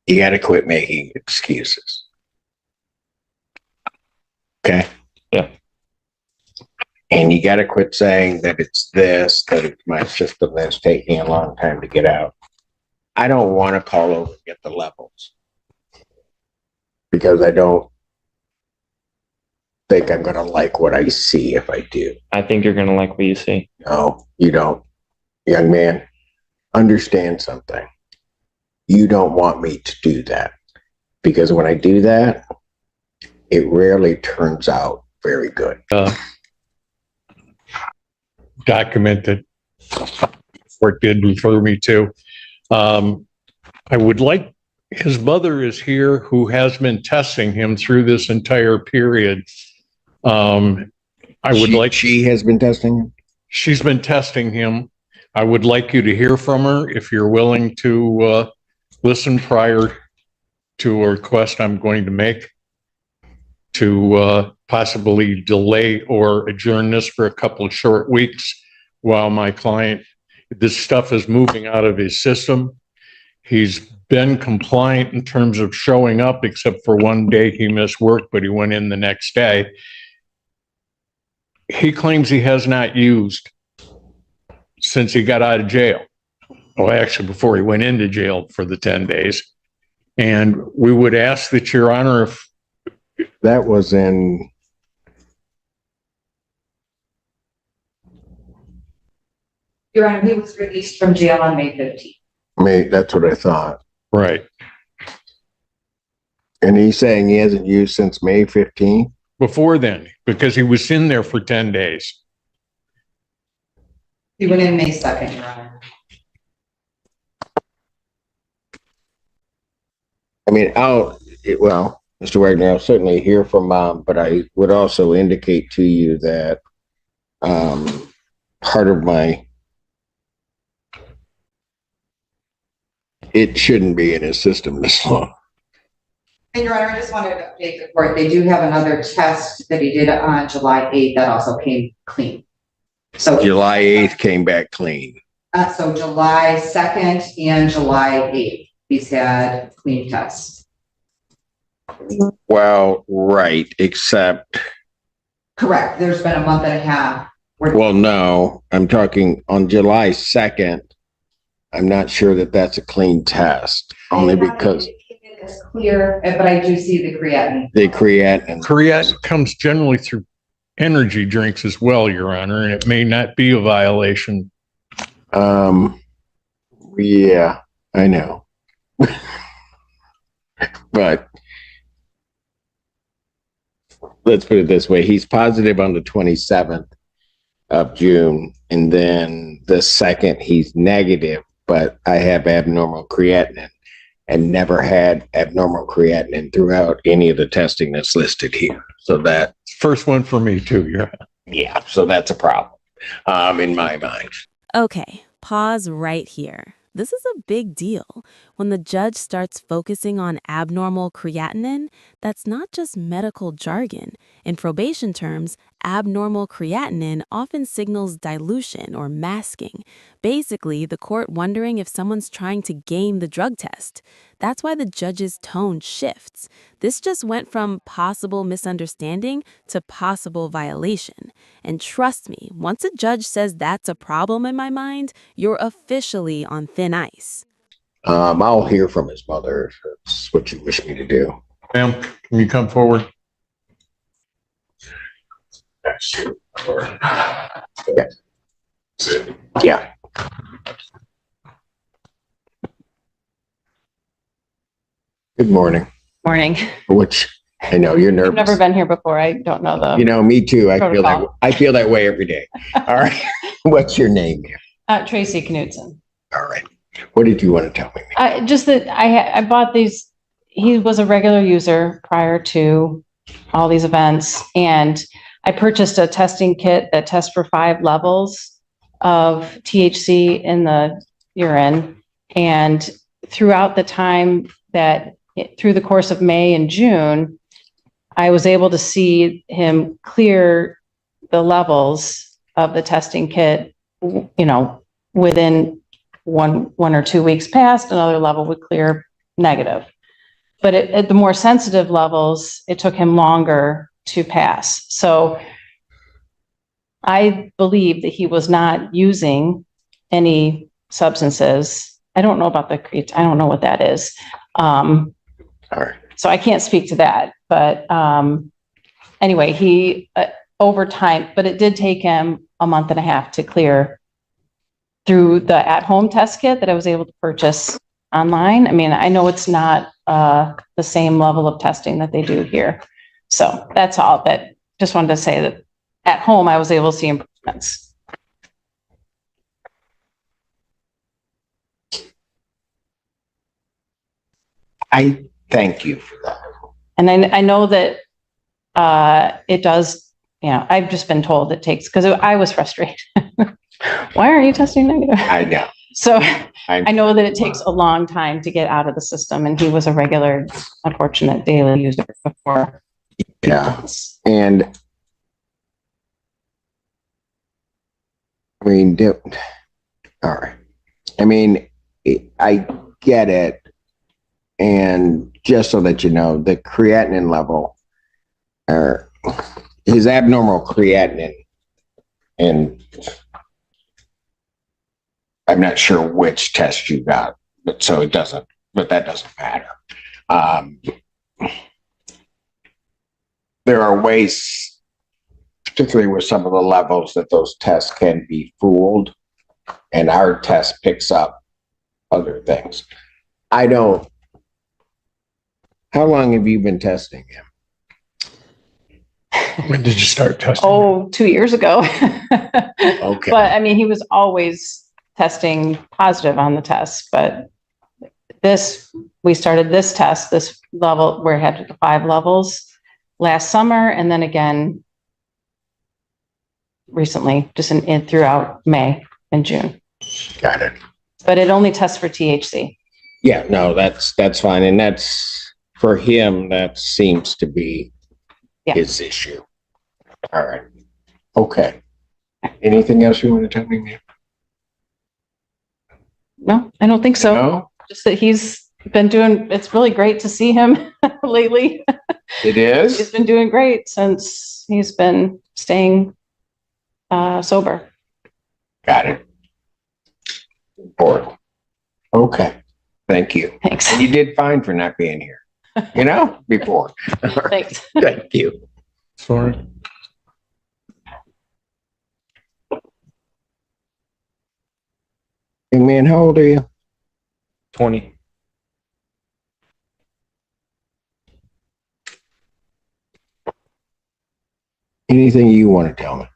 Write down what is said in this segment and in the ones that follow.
You got to quit making excuses. Okay? Yeah. And you got to quit saying that it's this, that it's my system that's taking a long time to get out. I don't want to call over and get the levels because I don't think I'm going to like what I see if I do. I think you're going to like what you see. No, you don't. Young man, understand something. You don't want me to do that because when I do that, it rarely turns out very good. Documented or did refer me to. I would like, his mother is here who has been testing him through this entire period. She has been testing him? She's been testing him. I would like you to hear from her if you're willing to listen prior to a request I'm going to make to possibly delay or adjourn this for a couple of short weeks while my client, this stuff is moving out of his system. He's been compliant in terms of showing up, except for one day he missed work, but he went in the next day. He claims he has not used since he got out of jail. Well, actually, before he went into jail for the 10 days. And we would ask that, Your Honor, if that was in Your Honor, he was released from jail on May 15th. May, that's what I thought. right. And he's saying he hasn't used since May 15th? Before then, because he was in there for 10 days. He went in May 2nd, Your Honor. I mean, well, Mr. Wagner, I'll certainly hear from Mom, but I would also indicate to you that part of it shouldn't be in his system this long. And Your Honor, I just wanted to update the court. They do have another test that he did on July 8th that also came clean. So July 8th came back clean. So July 2nd and July 8th, he's had clean tests. Well, right, except. Correct. There's been a month and a half. Well, no, I'm talking on July 2nd. I'm not sure that that's a clean test, only because. It's clear, but I do see the creatinine. The creatinine. Creatinine comes generally through energy drinks as well, Your Honor, and it may not be a violation. Yeah, I know. But let's put it this way. He's positive on the 27th of June, and then the 2nd he's negative, but I have abnormal creatinine and never had abnormal creatinine throughout any of the testing that's listed here. So that First one for me too, Your Honor. yeah, so that's a problem in my mind. Okay, pause right here. This is a big deal. When the judge starts focusing on abnormal creatinine, that's not just medical jargon. In probation terms, abnormal creatinine often signals dilution or masking. Basically, the court wondering if someone's trying to game the drug test. That's why the judge's tone shifts. This just went from possible misunderstanding to possible violation. And trust me, once a judge says that's a problem in my mind, you're officially on thin ice. I'll hear from his mother if that's what you wish me to do. Ma'am, can you come forward? Yeah. Good morning. Morning. Which I know you're nervous. I've never been here before. I don't know the. You know, me too. I feel that way every day. All right. What's your name, ma'am? Tracy Knudsen. All right. What did you want to tell me? Just that I bought these. He was a regular user prior to all these events, and I purchased a testing kit that tests for 5 levels of THC in the urine. And throughout the time through the course of May and June, I was able to see him clear the levels of the testing kit, within one or 2 weeks past, another level would clear negative. But at the more sensitive levels, it took him longer to pass. So I believe that he was not using any substances. I don't know about the creatinine. I don't know what that is. All right. So I can't speak to that. But anyway, he over time, but it did take him a month and a half to clear through the at-home test kit that I was able to purchase online. I mean, I know it's not the same level of testing that they do here. So that's all. That just wanted to say that at home, I was able to see improvements. I thank you for that. And I know that it does, you know, I've just been told it takes, because I was frustrated. Why aren't you testing negative? I know. So I know that it takes a long time to get out of the system, and he was a regular, unfortunate daily user before. Yeah. And I mean, all right. I mean, I get it. And just so that you know, the creatinine level, or his abnormal creatinine, and I'm not sure which test you got, but so it doesn't, but that doesn't matter. There are ways, particularly with some of the levels, that those tests can be fooled, and our test picks up other things. I don't. How long have you been testing him? When did you start testing? Oh, 2 years ago. Okay. But I mean, he was always testing positive on the test, but we started this test, this level where it had the 5 levels last summer, and then again recently, just throughout May and June. Got it. But it only tests for THC. Yeah, no, that's fine. And that's, for him, that seems to be his issue. All right. Okay. Anything else you want to tell me, ma'am? No, I don't think so. No? Just that he's been doing, it's really great to see him lately. It He's is? been doing great since he's been staying sober. Got it. Important. Okay. Thank you. Thanks. And you did fine for not being here, you know, before. Thanks. Thank you. Sorry. Hey, man, how old are you? 20. Anything you want to tell me?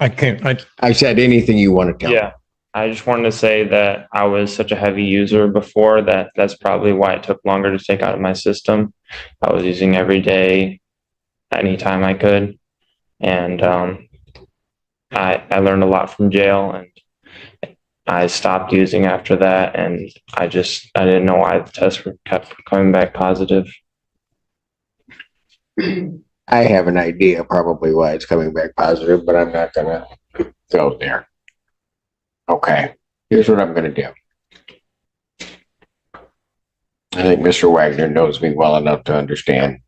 I can't, I said anything you want to tell me. Yeah. I just wanted to say that I was such a heavy user before that that's probably why it took longer to take out of my system. I was using every day, anytime I could. And I learned a lot from jail, and I stopped using after that. And I didn't know why the tests kept coming back positive. I have an idea probably why it's coming back positive, but I'm not going to go there. Okay, here's what I'm going to do. I think Mr. Wagner knows me well enough to understand.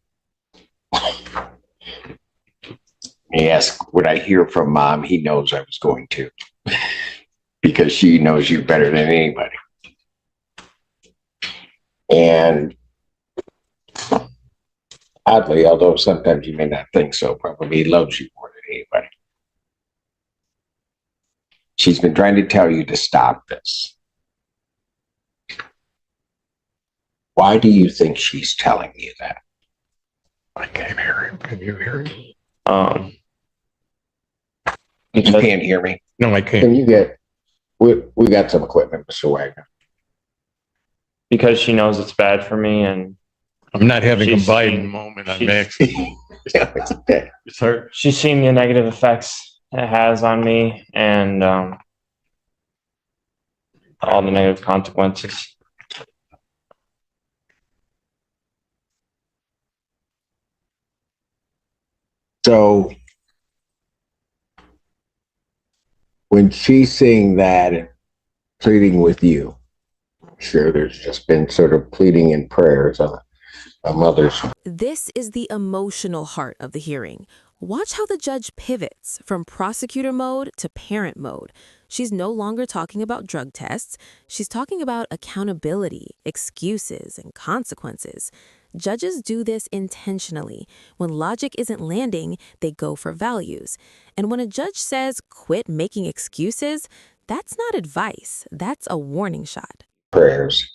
He asked, would I hear from Mom? He knows I was going to, because she knows you better than anybody. And oddly, although sometimes you may not think so, probably loves you more than anybody. She's been trying to tell you to stop this. Why do you think she's telling you that? I can't hear him. Can you hear him? You Because can't hear me. No, I Can can't. you get, we got some equipment, Mr. Wagner. she knows it's bad for me, and I'm not having a She's Biden seen- moment on she's- Max. Yeah, it's okay. It's hard. she's seen the negative effects it has on me, and all the negative consequences. So when she's seeing that and pleading with you, Sure, there's just been sort of pleading and prayers on a mother's. This is the emotional heart of the hearing. Watch how the judge pivots from prosecutor mode to parent mode. She's no longer talking about drug tests. She's talking about accountability, excuses, and consequences. Judges do this intentionally. When logic isn't landing, they go for values. And when a judge says, quit making excuses, that's not advice. That's a warning shot. Prayers.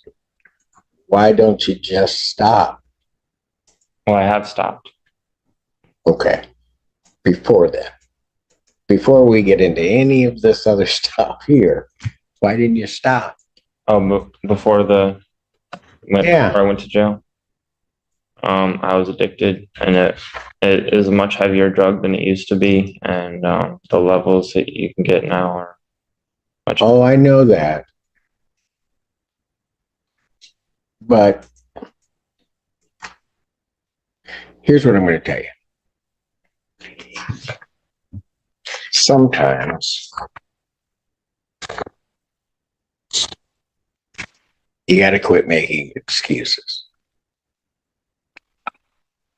Why don't you just stop? Well, I have stopped. Okay. Before that, before we get into any of this other stuff here, why didn't you stop? Oh, before Yeah. I went to jail. I was addicted, and it is a much heavier drug than it used to be, and the levels that you can get now are much. Oh, I know that. But here's what I'm going to tell you. Sometimes you got to quit making excuses.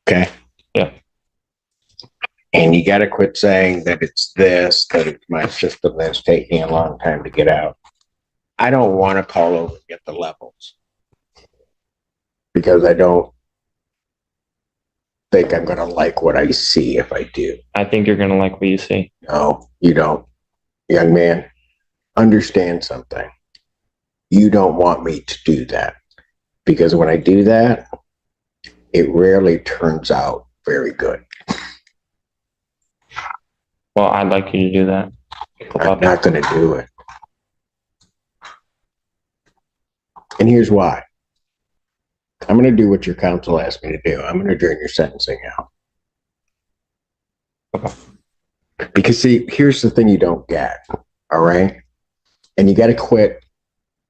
Okay? Yeah. And you got to quit saying that it's this, that it's my system that's taking a long time to get out. I don't want to call over and get the levels because I don't think I'm going to like what I see if I do. I think you're going to like what you see. No, you don't. Young man, understand something. You don't want me to do that because when I do that, it rarely turns out very good. Well, I'd like you to do that. I'm not going to do it. And here's why. I'm going to do what your counsel asked me to do. I'm going to adjourn your sentencing out. Because see, here's the thing you don't get, all right? And you got to quit.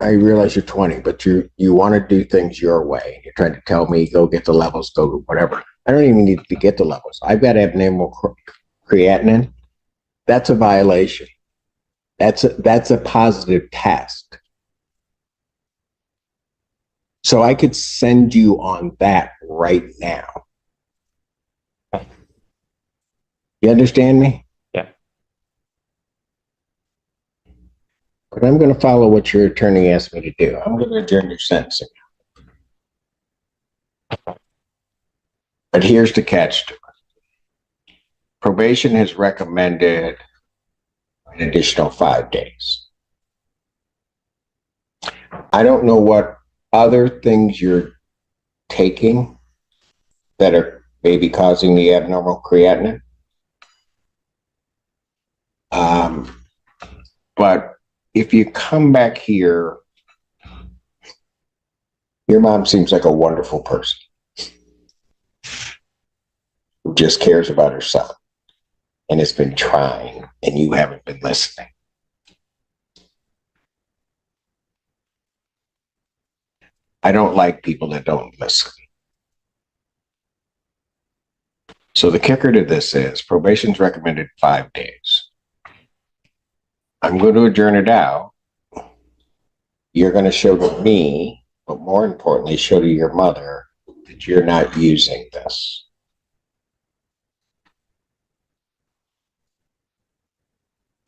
I realize you're 20, but you want to do things your way. You're trying to tell me, go get the levels, go whatever. I don't even need to get the levels. I've got abnormal creatinine. That's a violation. That's a positive test. So I could send you on that right now. You understand me? Yeah. But I'm going to follow what your attorney asked me to do. I'm going to adjourn your sentencing. But here's the catch to it. Probation has recommended an additional 5 days. I don't know what other things you're taking that are maybe causing the abnormal creatinine. But if you come back here, your mom seems like a wonderful person who just cares about her son and has been trying, and you haven't been listening. I don't like people that don't listen. So the kicker to this is probation's recommended 5 days. I'm going to adjourn it out. You're going to show to me, but more importantly, show to your mother that you're not using this.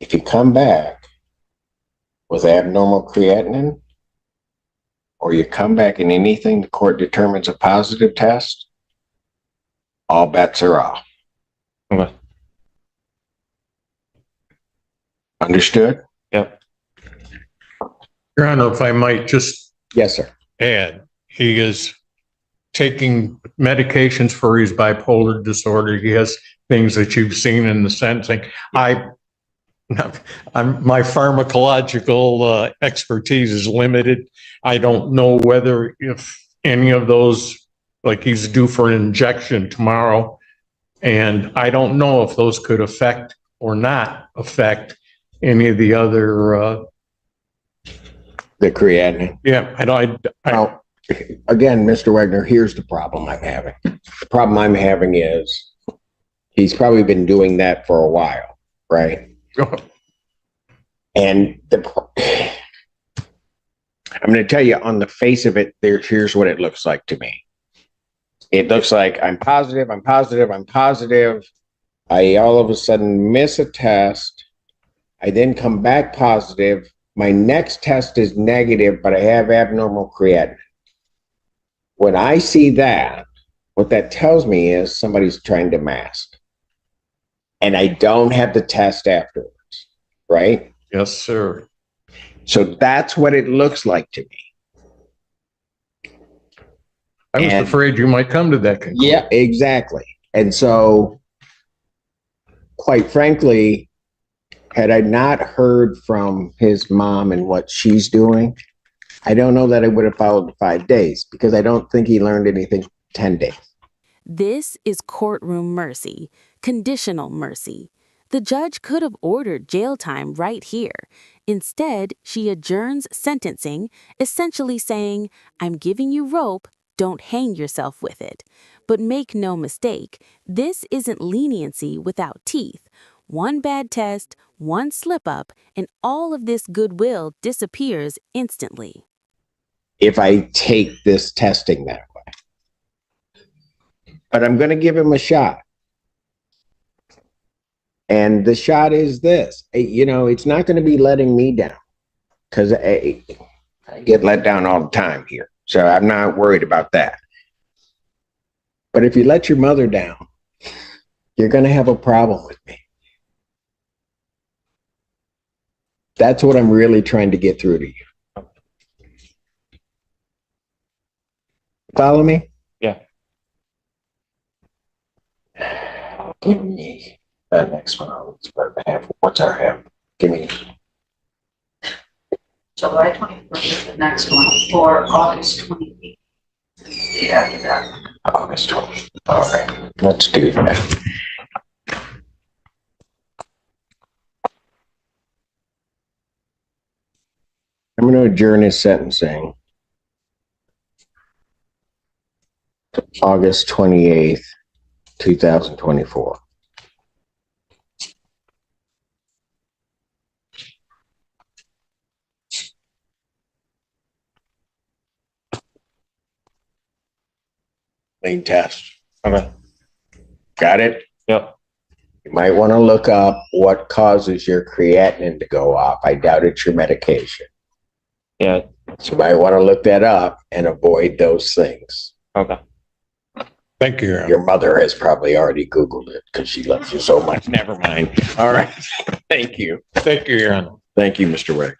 If you come back with abnormal creatinine, or you come back in anything the court determines a positive test, all bets are off. Okay. Understood? Yep. Your Honor, if I might just Yes, sir. add, he is taking medications for his bipolar disorder. He has things that you've seen in the sentencing. My pharmacological expertise is limited. I don't know whether if any of those, like he's due for an injection tomorrow, and I don't know if those could affect or not affect any of the other. The creatinine. Yeah, Now, again, Mr. Wagner, here's the problem I'm having. The problem I'm having is he's probably been doing that for a while, right? And I'm going to tell you on the face of it, here's what it looks like to me. It looks like I'm positive, I'm positive, I'm positive. I all of a sudden miss a test. I then come back positive. My next test is negative, but I have abnormal creatinine. When I see that, what that tells me is somebody's trying to mask. And I don't have the test afterwards, right? Yes, sir. So that's what it looks like to me. I was afraid you might come to that conclusion. Yeah, exactly. And so, quite frankly, had I not heard from his mom and what she's doing, I don't know that I would have followed the 5 days because I don't think he learned anything 10 days. This is courtroom mercy, conditional mercy. The judge could have ordered jail time right here. Instead, she adjourns sentencing, essentially saying, I'm giving you rope, don't hang yourself with it. But make no mistake, this isn't leniency without teeth. One bad test, one slip up, and all of this goodwill disappears instantly. If I take this testing that way. But I'm going to give him a shot. And the shot is this, it's not going to be letting me down because I get let down all the time here. So I'm not worried about that. But if you let your mother down, you're going to have a problem with me. That's what I'm really trying to get through to you. Follow me? Yeah. Give me that next one. What's our half? Give me. July 21st is the next one, or August 28th. Yeah, August 20th. All right, let's do that. I'm going to adjourn his sentencing. August 28th, 2024. Clean test. Okay. Got it? Yep. You might want to look up what causes your creatinine to go up. I doubt it's your medication. Yeah. So you might want to look that up and avoid those things. Okay. Thank you, Your Honor. Your mother has probably already Googled it because she loves you so much. Never mind. All right. Thank you. Thank you, Your Honor. Thank you, Mr. Wick.